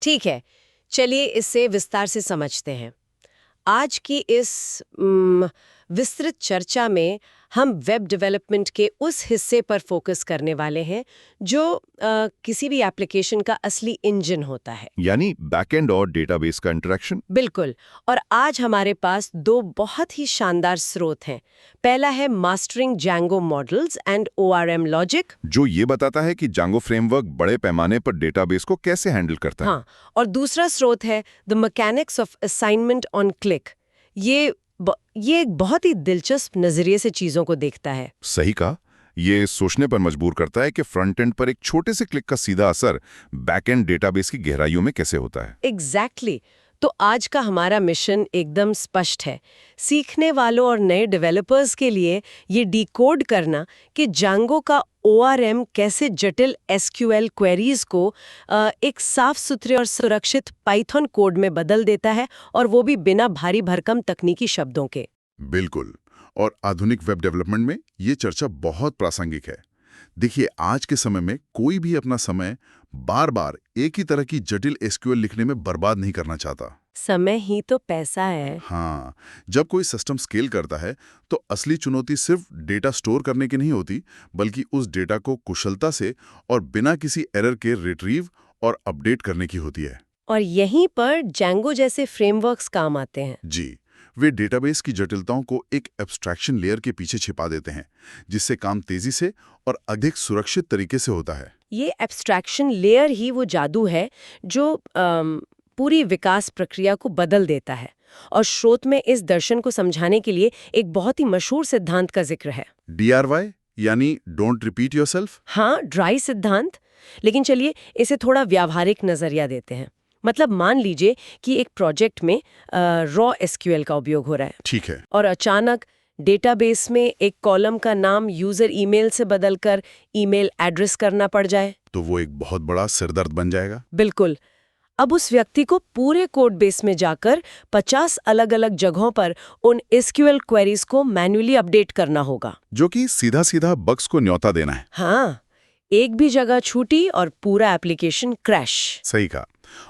ठीक है, चलिए इसे विस्तार से समझते हैं। आज की इस विस्तृत चर्चा में हम वेब डेवलपमेंट के उस हिस्से पर फोकस करने वाले हैं जो किसी भी एप्लीकेशन का असली इंजन होता है। यानी बैकएंड और डेटाबेस का इंटरेक्शन। बिल्कुल। और आज हमारे पास दो बहुत ही शानदार स्रोत हैं। पहला है mastering Django models and ORM logic, जो ये बताता है कि जांगो फ्रेमवर्क बड़े पैमाने पर डेटाबेस को कैसे हैंडल करता है। हाँ, और दूसरा स्रोत है the mechanics of assignment on click. ये एक बहुत ही दिलचस्प नजरिए से चीजों को देखता है। सही कहा। ये सोचने पर मजबूर करता है कि फ्रंट एंड पर एक छोटे से क्लिक का सीधा असर बैकएंड डेटाबेस की गहराइयों में कैसे होता है। एग्जैक्टली। तो आज का हमारा मिशन एकदम स्पष्ट है। सीखने वालों और नए डेवलपर्स के लिए ये डिकोड करना कि जांगो का ORM कैसे जटिल SQL क्वेरीज को एक साफ सुथरे और सुरक्षित पाइथन कोड में बदल देता है, और वो भी बिना भारी भरकम तकनीकी शब्दों के। बिल्कुल। और आधुनिक वेब डेवलपमेंट में ये चर्चा बहुत प्रासंगिक है। देखिए, आज के समय में कोई भी अपना समय बार बार एक ही तरह की जटिल SQL लिखने में बर्बाद नहीं करना चाहता। समय ही तो पैसा है। हाँ, जब कोई सिस्टम स्केल करता है तो असली चुनौती सिर्फ डेटा स्टोर करने की नहीं होती, बल्कि उस डेटा को कुशलता से और बिना किसी एरर के रिट्रीव और अपडेट करने की होती है। और यहीं पर जैंगो जैसे फ्रेमवर्क्स काम आते हैं। जी, वे डेटाबेस की जटिलताओं को एक एब्स्ट्रैक्शन लेयर के पीछे छिपा देते हैं, जिससे काम तेजी से और अधिक सुरक्षित तरीके से होता है। ये एब्स्ट्रैक्शन लेयर ही वो जादू है जो पूरी विकास प्रक्रिया को बदल देता है। और स्रोत में इस दर्शन को समझाने के लिए एक बहुत ही मशहूर सिद्धांत का जिक्र है। DRY यानी डोंट रिपीट योरसेल्फ। हाँ, ड्राई सिद्धांत। लेकिन चलिए इसे थोड़ा व्यावहारिक नजरिया देते हैं। मतलब मान लीजिए कि एक प्रोजेक्ट में रॉ SQL का उपयोग हो रहा है। ठीक है। और अचानक डेटाबेस में एक कॉलम का नाम यूजर ईमेल से बदलकर ईमेल एड्रेस करना पड़ जाए, तो वो एक बहुत बड़ा सिरदर्द बन जाएगा। बिल्कुल। अब उस व्यक्ति को पूरे कोड बेस में जाकर 50 अलग-अलग जगहों पर उन SQL क्वेरीज को मैन्युअली अपडेट करना होगा, जो कि सीधा सीधा बग्स को न्योता देना है। हाँ, एक भी जगह छूटी और पूरा एप्लीकेशन क्रैश। सही कहा।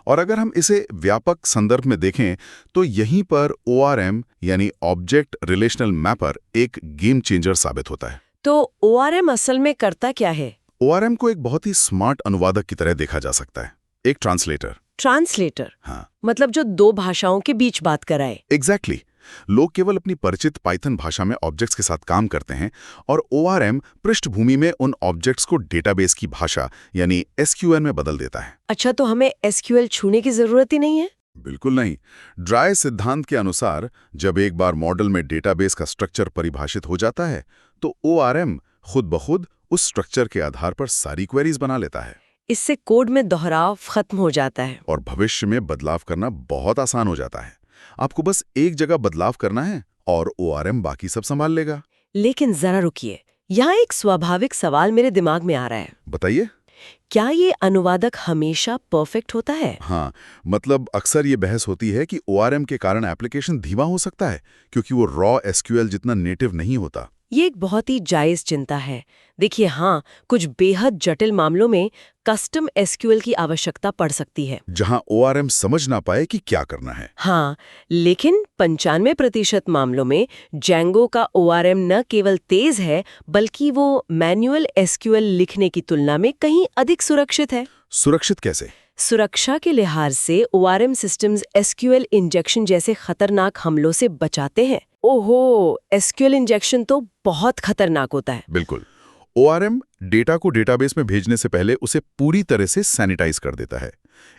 और अगर हम इसे व्यापक संदर्भ में देखें तो यहीं पर ORM यानी ऑब्जेक्ट रिलेशनल मैपर एक गेम चेंजर साबित होता है। तो ORM असल में करता क्या है? ORM को एक बहुत ही स्मार्ट अनुवादक की तरह देखा जा सकता है, एक ट्रांसलेटर। ट्रांसलेटर? हाँ, मतलब जो दो भाषाओं के बीच बात कराए। एग्जैक्टली। लोग केवल अपनी परिचित पाइथन भाषा में ऑब्जेक्ट्स के साथ काम करते हैं और ORM पृष्ठभूमि में उन ऑब्जेक्ट्स को डेटाबेस की भाषा यानी SQL में बदल देता है। अच्छा, तो हमें SQL छूने की जरूरत ही नहीं है? बिल्कुल नहीं। ड्राई सिद्धांत के अनुसार जब एक बार मॉडल में डेटाबेस का स्ट्रक्चर परिभाषित हो जाता है तो ORM खुद ब खुद उस स्ट्रक्चर के आधार पर सारी क्वेरीज बना लेता है। इससे कोड में दोहराव खत्म हो जाता है और भविष्य में बदलाव करना बहुत आसान हो जाता है। आपको बस एक जगह बदलाव करना है और ORM बाकी सब संभाल लेगा। लेकिन जरा रुकिए, यहाँ एक स्वाभाविक सवाल मेरे दिमाग में आ रहा है। बताइए। क्या ये अनुवादक हमेशा परफेक्ट होता है? हाँ, मतलब अक्सर ये बहस होती है कि ORM के कारण एप्लीकेशन धीमा हो सकता है क्योंकि वो रॉ SQL जितना नेटिव नहीं होता। ये एक बहुत ही जायज चिंता है। देखिए, हाँ, कुछ बेहद जटिल मामलों में कस्टम SQL की आवश्यकता पड़ सकती है, जहां ORM समझ ना पाए कि क्या करना है। हाँ, लेकिन 95% मामलों में जैंगो का ORM न केवल तेज है, बल्कि वो मैनुअल SQL लिखने की तुलना में कहीं अधिक सुरक्षित है। सुरक्षित कैसे? सुरक्षा के लिहाज से ORM सिस्टम्स SQL इंजेक्शन जैसे खतरनाक हमलों से बचाते हैं। ओहो, SQL इंजेक्शन तो बहुत खतरनाक होता है। बिल्कुल। ORM डेटा को डेटाबेस में भेजने से पहले उसे पूरी तरह से सैनिटाइज कर देता है।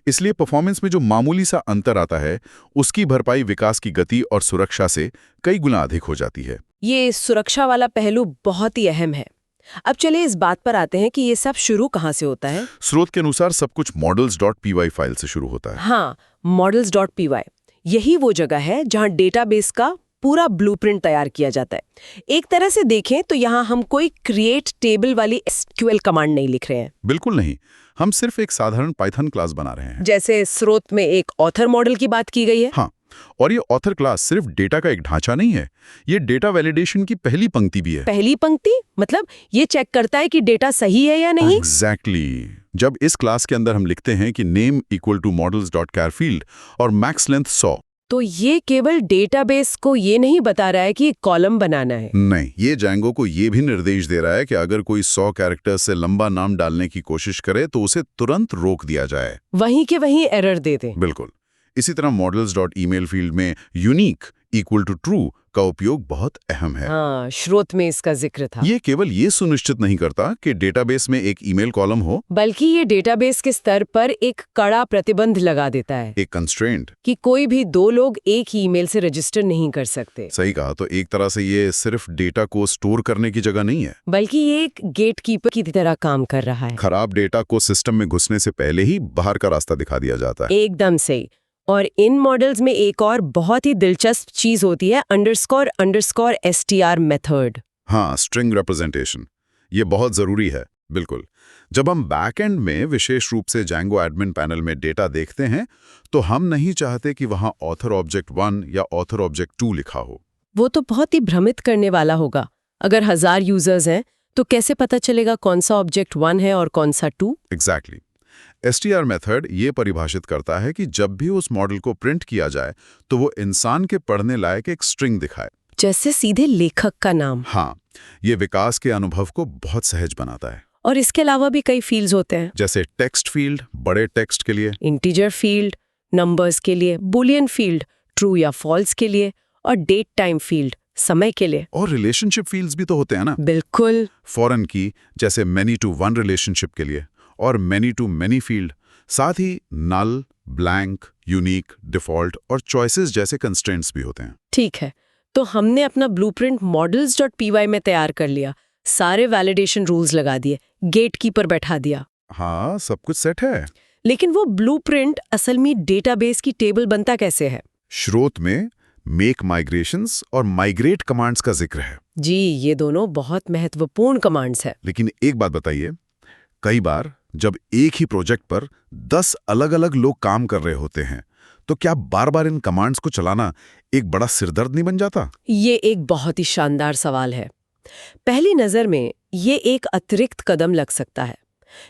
इसलिए परफॉर्मेंस में जो मामूली सा अंतर आता है, उसकी भरपाई विकास की गति और सुरक्षा से कई गुना अधिक हो जाती है। ये सुरक्षा वाला पहलू बहुत ही अहम है। अब चलिए इस बात पर आते हैं कि ये सब शुरू कहाँ से होता है। स्रोत के अनुसार सब कुछ models.py फाइल से शुरू होता है। हाँ, models.py यही वो जगह है जहाँ डेटाबेस का पूरा ब्लूप्रिंट तैयार किया जाता है। एक तरह से देखें तो यहाँ हम कोई क्रिएट टेबल वाली SQL कमांड नहीं लिख रहे हैं। बिल्कुल नहीं, हम सिर्फ एक साधारण पाइथन क्लास बना रहे हैं। जैसे स्रोत में एक ऑथर मॉडल की बात की गई है। हाँ, और ये ऑथर क्लास सिर्फ डेटा का एक ढांचा नहीं है, ये डेटा वैलिडेशन की पहली पंक्ति भी है। पहली पंक्ति मतलब ये चेक करता है कि डेटा सही है या नहीं। एग्जैक्टली। जब इस क्लास के अंदर हम लिखते हैं कि name equal to models dot car field और मैक्स लेंथ 100, तो ये केवल डेटाबेस को ये नहीं बता रहा है कि कॉलम बनाना है। नहीं, ये जैंगो को ये भी निर्देश दे रहा है कि अगर कोई 100 कैरेक्टर्स से लंबा नाम डालने की कोशिश करे तो उसे तुरंत रोक दिया जाए। वहीं के वहीं एरर दे दे। बिल्कुल। इसी तरह मॉडल्स डॉट ईमेल फील्ड में यूनिक इक्वल टू ट्रू का उपयोग बहुत अहम है। हाँ, स्रोत में इसका जिक्र था। ये केवल ये सुनिश्चित नहीं करता कि डेटाबेस में एक ईमेल कॉलम हो, बल्कि ये डेटाबेस के स्तर पर एक कड़ा प्रतिबंध लगा देता है एक कंस्ट्रेंट। कि कोई भी दो लोग एक ही ईमेल से रजिस्टर नहीं कर सकते। सही कहा। तो एक तरह से ये सिर्फ डेटा को स्टोर करने की जगह नहीं है, बल्कि ये एक गेटकीपर की तरह काम कर रहा है। खराब डेटा को सिस्टम में घुसने से पहले ही बाहर का रास्ता दिखा दिया जाता है। एकदम सही। और इन मॉडल्स में एक और बहुत ही दिलचस्प चीज होती है अंडरस्कोर str मेथड। हाँ, स्ट्रिंग रिप्रेजेंटेशन, ये बहुत जरूरी है। बिल्कुल। जब हम बैकएंड में विशेष रूप से Django एडमिन पैनल में डेटा देखते हैं तो हम नहीं चाहते कि वहां ऑथर ऑब्जेक्ट 1 या ऑथर ऑब्जेक्ट 2 लिखा हो। वो तो बहुत ही भ्रमित करने वाला होगा। अगर 1000 यूजर्स हैं तो कैसे पता चलेगा कौन सा ऑब्जेक्ट 1 है और कौन सा 2? एग्जैक्टली। str मेथड ये परिभाषित करता है कि जब भी उस मॉडल को प्रिंट किया जाए तो वो इंसान के पढ़ने लायक एक स्ट्रिंग दिखाए, जैसे सीधे लेखक का नाम। हाँ, ये विकास के अनुभव को बहुत सहज बनाता है। और इसके अलावा भी कई फील्ड्स होते हैं, जैसे टेक्स्ट फील्ड बड़े टेक्स्ट के लिए, इंटीजर फील्ड नंबर्स के लिए, बुलियन फील्ड ट्रू या फॉल्स के लिए, और डेट टाइम फील्ड समय के लिए। और रिलेशनशिप फील्ड्स भी तो होते हैं ना। बिल्कुल। फॉरेन की जैसे मैनी टू वन रिलेशनशिप के लिए, और मैनी टू मैनी फील्ड। साथ ही नल, ब्लैंक, यूनिक, डिफॉल्ट और चॉइसेस जैसे कंस्ट्रेंट्स भी होते हैं। ठीक है, तो हमने अपना ब्लूप्रिंट models.py में तैयार कर लिया, सारे वैलिडेशन रूल्स लगा दिए, गेटकीपर बैठा दिया। हाँ, सब कुछ सेट है। लेकिन वो ब्लूप्रिंट असल में डेटाबेस की टेबल बनता कैसे है? स्रोत में मेक माइग्रेशंस और माइग्रेट कमांड्स का जिक्र है। जी, ये दोनों बहुत महत्वपूर्ण कमांड्स हैं। लेकिन एक बात बताइए, कई बार जब एक ही प्रोजेक्ट पर 10 अलग-अलग लोग काम कर रहे होते हैं तो क्या बार-बार इन कमांड्स को चलाना एक बड़ा सिरदर्द नहीं बन जाता? ये एक बहुत ही शानदार सवाल है। पहली नज़र में ये एक अतिरिक्त कदम लग सकता है,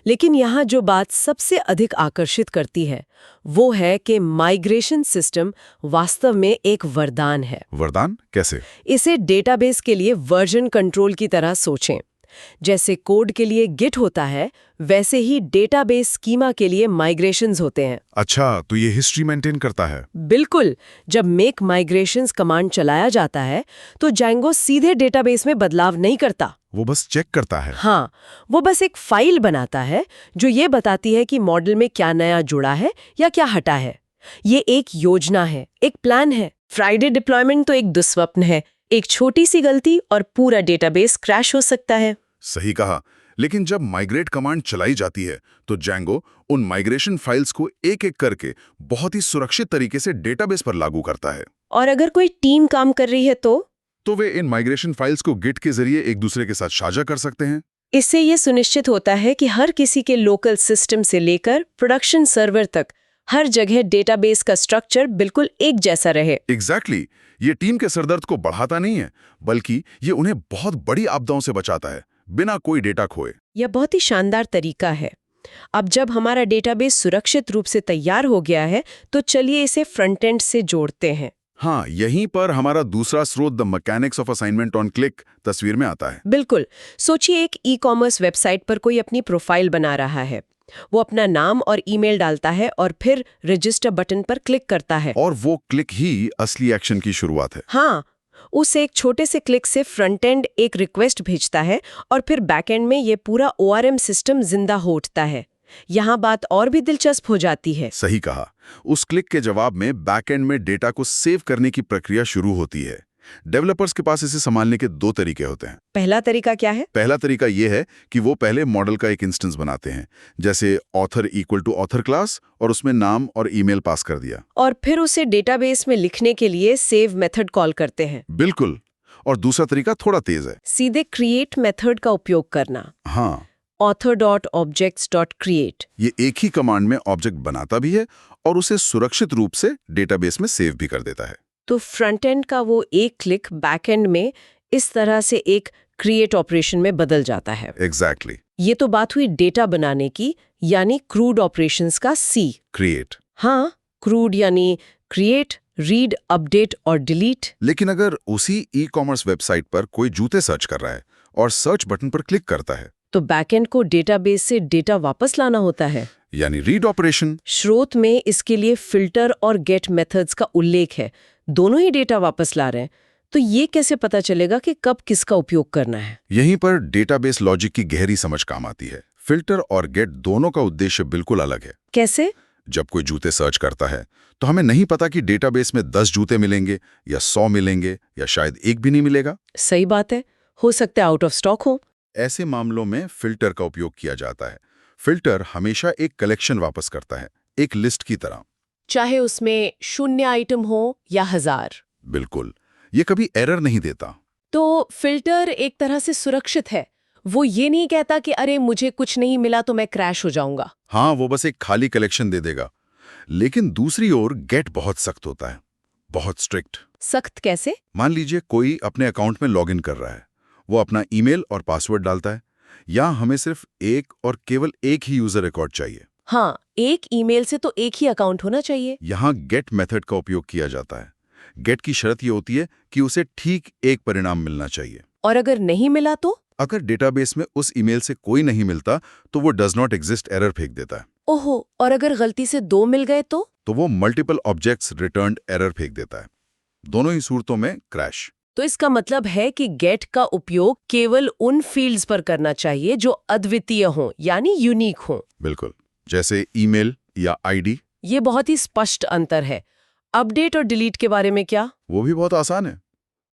लेकिन यहाँ जो बात सबसे अधिक आकर्षित करती है वो है कि माइग्रेशन सिस्टम वास्तव में एक वरदान है। वरदान कैसे? इसे डेटाबेस के लिए वर्जन कंट्रोल की तरह सोचें। जैसे कोड के लिए गिट होता है, वैसे ही डेटाबेस स्कीमा के लिए माइग्रेशंस होते हैं। अच्छा, तो ये हिस्ट्री मेंटेन करता है। बिल्कुल। जब मेक माइग्रेशंस कमांड चलाया जाता है तो Django सीधे डेटाबेस में बदलाव नहीं करता, वो बस चेक करता है। हाँ, वो बस एक फाइल बनाता है जो ये बताती है कि मॉडल में क्या नया जुड़ा है या क्या हटा है। ये एक योजना है, एक प्लान है। फ्राइडे डिप्लॉयमेंट तो एक दुस्वप्न है। एक छोटी सी गलती और पूरा डेटाबेस क्रैश हो सकता है। सही कहा। लेकिन जब माइग्रेट कमांड चलाई जाती है तो Django उन माइग्रेशन फाइल्स को एक-एक करके बहुत ही सुरक्षित तरीके से डेटाबेस पर लागू करता है। और अगर कोई टीम काम कर रही है तो वे इन माइग्रेशन फाइल्स को गिट के जरिए एक दूसरे के साथ साझा कर सकते हैं। इससे ये सुनिश्चित होता है कि हर किसी के लोकल सिस्टम से लेकर प्रोडक्शन सर्वर तक हर जगह डेटाबेस का स्ट्रक्चर बिल्कुल एक जैसा रहे। एग्जैक्टली। ये टीम के सरदर्द को बढ़ाता नहीं है, बल्कि ये उन्हें बहुत बड़ी आपदाओं से बचाता है, बिना कोई डेटा खोए। यह बहुत ही शानदार तरीका है। अब जब हमारा डेटाबेस सुरक्षित रूप से तैयार हो गया है तो चलिए इसे फ्रंट एंड से जोड़ते हैं। हाँ, यहीं पर हमारा दूसरा स्रोत the mechanics of assignment on click तस्वीर में आता है। बिल्कुल। सोचिए एक ई-कॉमर्स वेबसाइट पर कोई अपनी प्रोफाइल बना रहा है। वो अपना नाम और ईमेल डालता है और फिर रजिस्टर बटन पर क्लिक करता है। और वो क्लिक ही असली एक्शन की शुरुआत है। हाँ, उस एक छोटे से क्लिक से फ्रंट एंड एक रिक्वेस्ट भेजता है और फिर बैक एंड में ये पूरा ORM सिस्टम जिंदा हो उठता है। यहाँ बात और भी दिलचस्प हो जाती है। सही कहा। उस क्लिक के जवाब में बैकएंड में डेटा को सेव करने की प्रक्रिया शुरू होती है। डेवलपर्स के पास इसे संभालने के 2 तरीके होते हैं। पहला तरीका क्या है? पहला तरीका यह है कि वो पहले मॉडल का एक इंस्टेंस बनाते हैं, जैसे author equal to author class, और उसमें नाम और ईमेल पास कर दिया। और फिर उसे डेटाबेस में लिखने के लिए सेव मेथड कॉल करते हैं। बिल्कुल। और दूसरा तरीका थोड़ा तेज है, सीधे क्रिएट मेथड का उपयोग करना। हाँ, author.objects.create। ये एक ही कमांड में ऑब्जेक्ट बनाता भी है और उसे सुरक्षित रूप से डेटाबेस में सेव भी कर देता है। तो फ्रंट एंड का वो एक क्लिक बैक एंड में इस तरह से एक क्रिएट ऑपरेशन में बदल जाता है। एग्जैक्टली। ये तो बात हुई डेटा बनाने की, यानी क्रूड ऑपरेशंस का सी। क्रिएट। हाँ, क्रूड यानी क्रिएट, रीड, अपडेट और डिलीट। लेकिन अगर उसी ई-कॉमर्स वेबसाइट पर कोई जूते सर्च कर रहा है और सर्च बटन पर क्लिक करता है, तो बैकएंड को डेटाबेस से डेटा वापस लाना होता है, यानी रीड ऑपरेशन। स्रोत में इसके लिए फिल्टर और गेट मेथड्स का उल्लेख है, दोनों ही डेटा वापस ला रहे हैं। तो ये कैसे पता चलेगा कि कब किसका उपयोग करना है? यहीं पर डेटाबेस लॉजिक की गहरी समझ काम आती है। फिल्टर और गेट दोनों का उद्देश्य बिल्कुल अलग है। कैसे? जब कोई जूते सर्च करता है तो हमें नहीं पता कि डेटाबेस में 10 जूते मिलेंगे या 100 मिलेंगे या शायद एक भी नहीं मिलेगा। सही बात है, हो सकता है आउट ऑफ स्टॉक हो। ऐसे मामलों में फिल्टर का उपयोग किया जाता है। फिल्टर हमेशा एक कलेक्शन वापस करता है, एक लिस्ट की तरह, चाहे उसमें 0 आइटम हो या 1000। बिल्कुल। ये कभी एरर नहीं देता। तो फिल्टर एक तरह से सुरक्षित है, वो ये नहीं कहता कि अरे मुझे कुछ नहीं मिला तो मैं क्रैश हो जाऊंगा। हाँ, वो बस एक खाली कलेक्शन दे देगा। लेकिन दूसरी ओर गेट बहुत सख्त होता है, बहुत स्ट्रिक्ट। सख्त कैसे? मान लीजिए कोई अपने अकाउंट में लॉगिन कर रहा है, वो अपना ईमेल और पासवर्ड डालता है, या हमें सिर्फ एक और केवल एक ही यूजर रिकॉर्ड चाहिए। हाँ, एक ईमेल से तो एक ही अकाउंट होना चाहिए। यहाँ गेट मेथड का उपयोग किया जाता है। गेट की शर्त ये होती है कि उसे ठीक एक परिणाम मिलना चाहिए। और अगर नहीं मिला तो? अगर डेटाबेस में उस ईमेल से कोई नहीं मिलता तो वो डज नॉट एग्जिस्ट एरर फेंक देता है। ओहो, और अगर गलती से 2 मिल गए तो? तो वो मल्टीपल ऑब्जेक्ट्स रिटर्न्ड एरर फेंक देता है। दोनों ही सूरतों में क्रैश। तो इसका मतलब है कि गेट का उपयोग केवल उन फील्ड्स पर करना चाहिए जो अद्वितीय हों, यानी यूनिक हों। बिल्कुल, जैसे ईमेल या आईडी। ये बहुत ही स्पष्ट अंतर है। अपडेट और डिलीट के बारे में क्या? वो भी बहुत आसान है।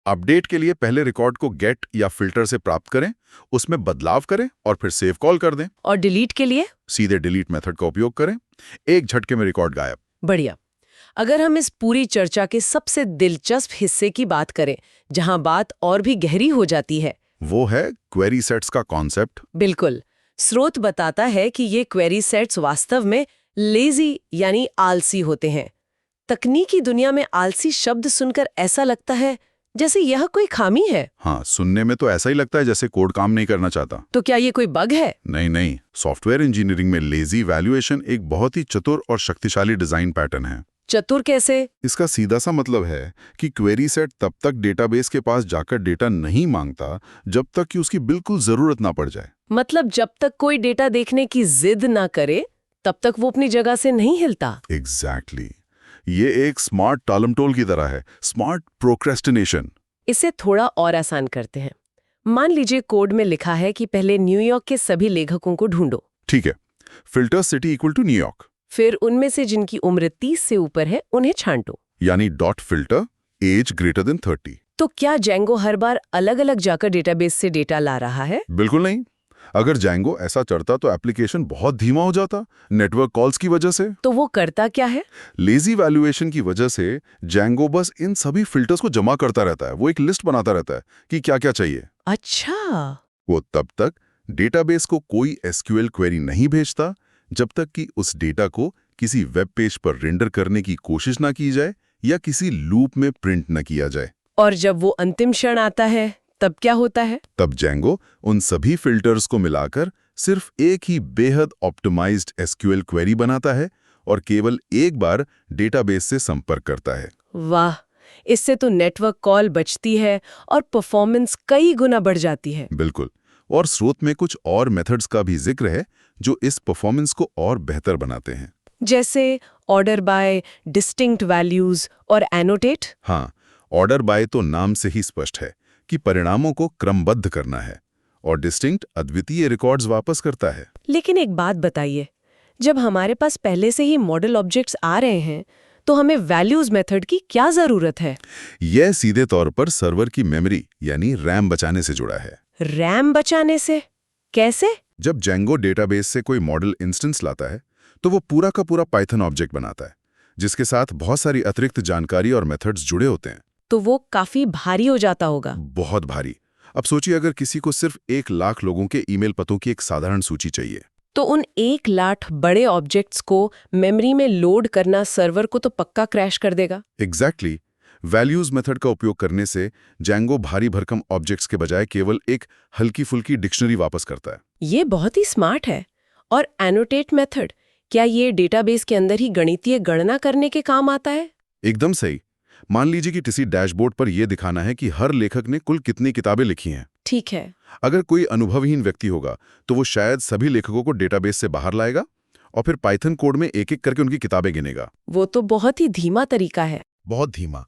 अपडेट के लिए पहले रिकॉर्ड को गेट या फिल्टर से प्राप्त करें, उसमें बदलाव करें और फिर सेव कॉल कर दें। और डिलीट के लिए? सीधे डिलीट मेथड का उपयोग करें, एक झटके में रिकॉर्ड गायब। बढ़िया। अगर हम इस पूरी चर्चा के सबसे दिलचस्प हिस्से की बात करें, जहां बात और भी गहरी हो जाती है, वो है क्वेरी सेट्स का कॉन्सेप्ट। बिल्कुल। स्रोत बताता है कि ये क्वेरी सेट्स वास्तव में लेजी यानी आलसी होते हैं। तकनीकी दुनिया में आलसी शब्द सुनकर ऐसा लगता है जैसे यह कोई खामी है। हाँ, सुनने में तो ऐसा ही लगता है जैसे कोड काम नहीं करना चाहता। तो क्या ये कोई बग है? नहीं नहीं, सॉफ्टवेयर इंजीनियरिंग में लेजी वैल्यूएशन एक बहुत ही चतुर और शक्तिशाली डिजाइन पैटर्न है। चतुर कैसे? इसका सीधा सा मतलब है कि क्वेरी सेट तब तक डेटाबेस के पास जाकर डेटा नहीं मांगता जब तक कि उसकी बिल्कुल जरूरत ना पड़ जाए। मतलब जब तक कोई डेटा देखने की जिद ना करे तब तक वो अपनी जगह से नहीं हिलता। एग्जैक्टली। ये एक स्मार्ट टालमटोल की तरह है, स्मार्ट प्रोक्रेस्टिनेशन। इसे थोड़ा और आसान करते हैं। मान लीजिए कोड में लिखा है कि पहले न्यूयॉर्क के सभी लेखकों को ढूंढो। ठीक है, filter city equal to New York. फिर उनमें से जिनकी उम्र 30 से ऊपर है उन्हें छांटो, यानी dot filter as greater than 30। तो क्या जेंगो हर बार अलग-अलग जाकर डेटाबेस से डेटा ला रहा है? बिल्कुल नहीं। अगर जैंगो ऐसा चढ़ता तो एप्लीकेशन बहुत धीमा हो जाता, नेटवर्क कॉल्स की वजह से। तो वो करता क्या है? लेजी वैल्यूएशन की वजह से जैंगो बस इन सभी फिल्टर्स को जमा करता रहता है। वो एक लिस्ट बनाता रहता है कि क्या क्या चाहिए। अच्छा। वो तब तक डेटाबेस को कोई एसक्यूएल क्वेरी नहीं भेजता जब तक कि उस डेटा को किसी वेब पेज पर रेंडर करने की कोशिश ना की जाए या किसी लूप में प्रिंट न किया जाए। और जब वो अंतिम क्षण आता है तब क्या होता है? तब जैंगो उन सभी फिल्टर्स को मिलाकर सिर्फ एक ही बेहद ऑप्टिमाइज्ड एसक्यूएल क्वेरी बनाता है और केवल एक बार डेटाबेस से संपर्क करता है। वाह, इससे तो नेटवर्क कॉल बचती है और परफॉर्मेंस कई गुना बढ़ जाती है। बिल्कुल। और स्रोत में कुछ और मेथड्स का भी जिक्र है जो इस परफॉर्मेंस को और बेहतर बनाते हैं, जैसे ऑर्डर बाय, डिस्टिंक्ट वैल्यूज और एनोटेट। हाँ, ऑर्डर बाय तो नाम से ही स्पष्ट है कि परिणामों को क्रमबद्ध करना है, और डिस्टिंक्ट अद्वितीय रिकॉर्ड्स वापस करता है। लेकिन एक बात बताइए, जब हमारे पास पहले से ही मॉडल ऑब्जेक्ट्स आ रहे हैं तो हमें वैल्यूज मेथड की क्या जरूरत है? यह सीधे तौर पर सर्वर की मेमोरी यानी रैम बचाने से जुड़ा है। रैम बचाने से? कैसे? जब जेंगो डेटाबेस से कोई मॉडल इंस्टेंस लाता है तो वो पूरा का पूरा पाइथन ऑब्जेक्ट बनाता है जिसके साथ बहुत सारी अतिरिक्त जानकारी और मेथड्स जुड़े होते हैं। तो वो काफी भारी हो जाता होगा। बहुत भारी। अब सोचिए अगर किसी को सिर्फ 1 लाख लोगों के ईमेल पतों की एक साधारण सूची चाहिए। तो उन 1 लाख बड़े ऑब्जेक्ट्स को मेमोरी में लोड करना सर्वर को तो पक्का क्रैश कर देगा। एग्जैक्टली। वैल्यूज मेथड का उपयोग करने से जैंगो भारी भरकम ऑब्जेक्ट्स के बजाय केवल एक हल्की फुल्की डिक्शनरी वापस करता है। ये बहुत ही स्मार्ट है। और एनोटेट मेथड, क्या ये डेटाबेस के अंदर ही गणितीय गणना करने के काम आता है? एकदम सही। मान लीजिए कि किसी डैशबोर्ड पर यह दिखाना है कि हर लेखक ने कुल कितनी किताबें लिखी हैं। ठीक है। अगर कोई अनुभवहीन व्यक्ति होगा तो वो शायद सभी लेखकों को डेटाबेस से बाहर लाएगा और फिर पाइथन कोड में एक-एक करके उनकी किताबें गिनेगा। वो तो बहुत ही धीमा तरीका है। बहुत धीमा।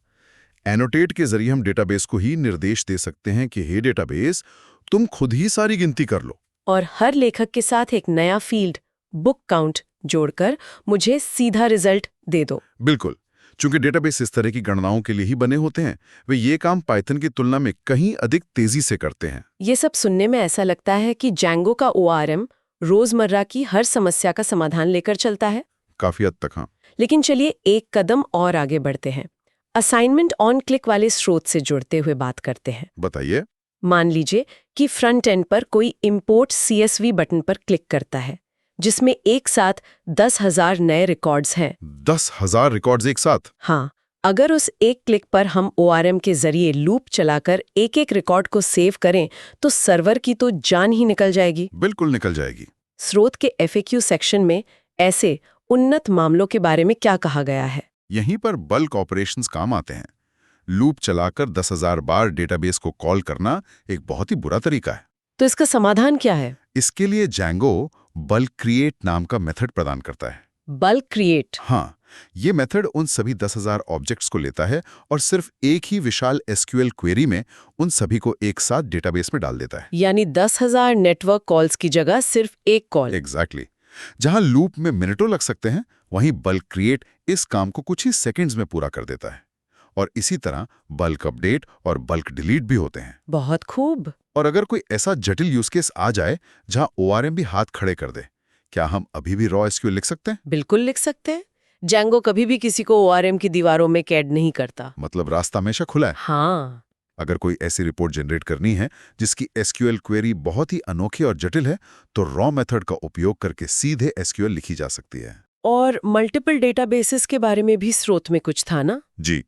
एनोटेट के जरिए हम डेटाबेस को ही निर्देश दे सकते हैं कि हे डेटाबेस, तुम खुद ही सारी गिनती कर लो। और हर लेखक के साथ एक नया फील्ड, बुक काउंट, जोड़कर मुझे सीधा रिजल्ट दे दो। बिल्कुल। चूंकि डेटाबेस इस तरह की गणनाओं के लिए ही बने होते हैं, वे ये काम पाइथन की तुलना में कहीं अधिक तेजी से करते हैं। ये सब सुनने में ऐसा लगता है कि जैंगो का ORM रोजमर्रा की हर समस्या का समाधान लेकर चलता है। काफी हद तक हाँ। लेकिन चलिए एक कदम और आगे बढ़ते हैं। असाइनमेंट ऑन क्लिक वाले स्रोत से जुड़ते हुए बात करते हैं। बताइए। मान लीजिए कि फ्रंट एंड पर कोई इंपोर्ट CSV बटन पर क्लिक करता है, जिसमें एक साथ 10,000 नए रिकॉर्ड्स हैं। 10,000 रिकॉर्ड्स एक साथ? हाँ, अगर उस एक क्लिक पर हम ORM के जरिए लूप चलाकर एक-एक रिकॉर्ड को सेव करें तो सर्वर की तो जान ही निकल जाएगी। बिल्कुल निकल जाएगी। स्रोत के FAQ सेक्शन में ऐसे उन्नत मामलों के बारे में क्या कहा गया है? यहीं पर बल्क ऑपरेशंस काम आते हैं। लूप चलाकर 10,000 बार डेटाबेस को कॉल करना एक बहुत ही बुरा तरीका है। तो इसका समाधान क्या है? इसके लिए जैंगो बल्क क्रिएट नाम का मेथड प्रदान करता है। Bulk create? हाँ, ये मेथड उन सभी 10,000 ऑब्जेक्ट्स को लेता है और सिर्फ एक ही विशाल SQL क्वेरी में उन सभी को एक साथ डेटाबेस में डाल देता है। यानी 10,000 नेटवर्क कॉल्स की जगह सिर्फ एक कॉल। एग्जैक्टली। जहां लूप में मिनटों लग सकते हैं, वहीं बल्क क्रिएट इस काम को कुछ ही सेकंड्स में पूरा कर देता है। और इसी तरह बल्क अपडेट और बल्क डिलीट भी होते हैं। बहुत खूब। और अगर कोई ऐसा जटिल यूज केस आ जाए जहां ORM भी हाथ खड़े कर दे, क्या हम अभी भी रॉ SQL लिख सकते हैं? बिल्कुल लिख सकते हैं। जैंगो कभी भी किसी को ORM की दीवारों में कैद नहीं करता। मतलब रास्ता हमेशा खुला है। हाँ। अगर कोई ऐसी रिपोर्ट जनरेट करनी है जिसकी SQL क्वेरी बहुत ही अनोखी और जटिल है, तो रॉ मेथड का उपयोग करके सीधे SQL लिखी जा सकती है। और मल्टीपल डेटाबेसेस के बारे में भी स्रोत में कुछ था ना? जी।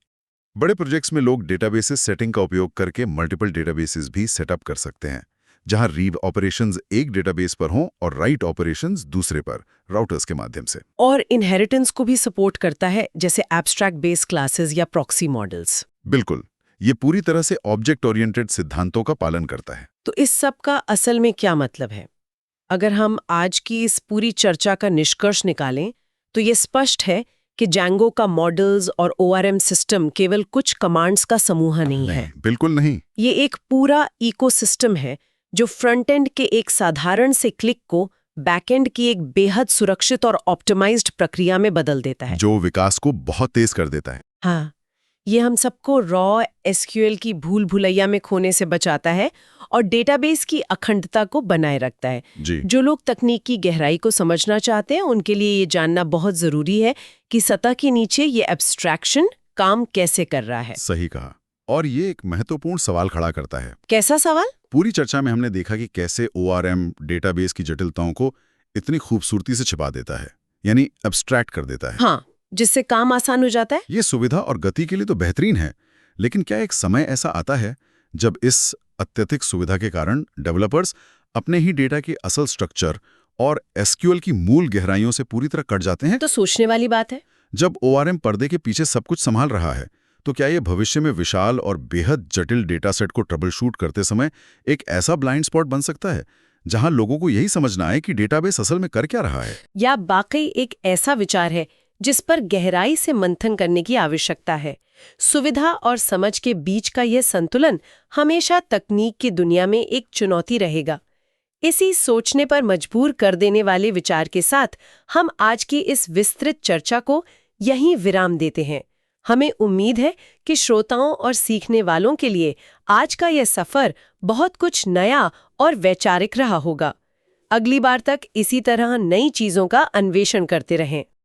बड़े प्रोजेक्ट्स में लोग डेटाबेसेस सेटिंग का उपयोग करके मल्टीपल डेटाबेसेस भी सेटअप कर सकते हैं, जहां रीड ऑपरेशंस एक डेटाबेस पर हों और राइट ऑपरेशंस दूसरे पर, राउटर्स के माध्यम से। और इनहेरिटेंस को भी सपोर्ट करता है, जैसे एब्स्ट्रैक्ट बेस क्लासेस या प्रॉक्सी मॉडल्स। बिल्कुल। ये पूरी तरह से ऑब्जेक्ट ओरिएंटेड सिद्धांतों का पालन करता है। तो इस सब का असल में क्या मतलब है? अगर हम आज की इस पूरी चर्चा का निष्कर्ष निकालें तो ये स्पष्ट है कि जैंगो का मॉडल्स और ORM सिस्टम केवल कुछ कमांड्स का समूह नहीं है। बिल्कुल नहीं। ये एक पूरा इकोसिस्टम है जो फ्रंट एंड के एक साधारण से क्लिक को बैकएंड की एक बेहद सुरक्षित और ऑप्टिमाइज्ड प्रक्रिया में बदल देता है, जो विकास को बहुत तेज कर देता है। हाँ, ये हम सबको रॉ SQL की भूल भुलैया में खोने से बचाता है और डेटाबेस की अखंडता को बनाए रखता है। जी। जो लोग तकनीक की गहराई को समझना चाहते हैं, उनके लिए ये जानना बहुत जरूरी है कि सतह के नीचे ये एब्स्ट्रैक्शन काम कैसे कर रहा है। सही कहा। और ये एक महत्वपूर्ण सवाल खड़ा करता है। कैसा सवाल? पूरी चर्चा में हमने देखा कि कैसे ORM डेटाबेस की जटिलताओं को इतनी खूबसूरती से छिपा देता है, यानी एब्स्ट्रैक्ट कर देता है। हाँ, जिससे काम आसान हो जाता है। ये सुविधा और गति के लिए तो बेहतरीन है, लेकिन क्या एक समय ऐसा आता है जब इस अत्यधिक सुविधा के कारण डेवलपर्स अपने ही डेटा की असल स्ट्रक्चर और SQL की मूल गहराइयों से पूरी तरह कट जाते हैं? तो सोचने वाली बात है। जब ORM पर्दे के पीछे सब कुछ संभाल रहा है, तो क्या ये भविष्य में विशाल और बेहद जटिल डेटा सेट को ट्रबल शूट करते समय एक ऐसा ब्लाइंड स्पॉट बन सकता है जहां लोगों को यही समझना है कि डेटाबेस असल में कर क्या रहा है? या वाकई एक ऐसा विचार है जिस पर गहराई से मंथन करने की आवश्यकता है? सुविधा और समझ के बीच का यह संतुलन हमेशा तकनीक की दुनिया में एक चुनौती रहेगा। इसी सोचने पर मजबूर कर देने वाले विचार के साथ हम आज की इस विस्तृत चर्चा को यहीं विराम देते हैं। हमें उम्मीद है कि श्रोताओं और सीखने वालों के लिए आज का यह सफर बहुत कुछ नया और वैचारिक रहा होगा। अगली बार तक इसी तरह नई चीजों का अन्वेषण करते रहें।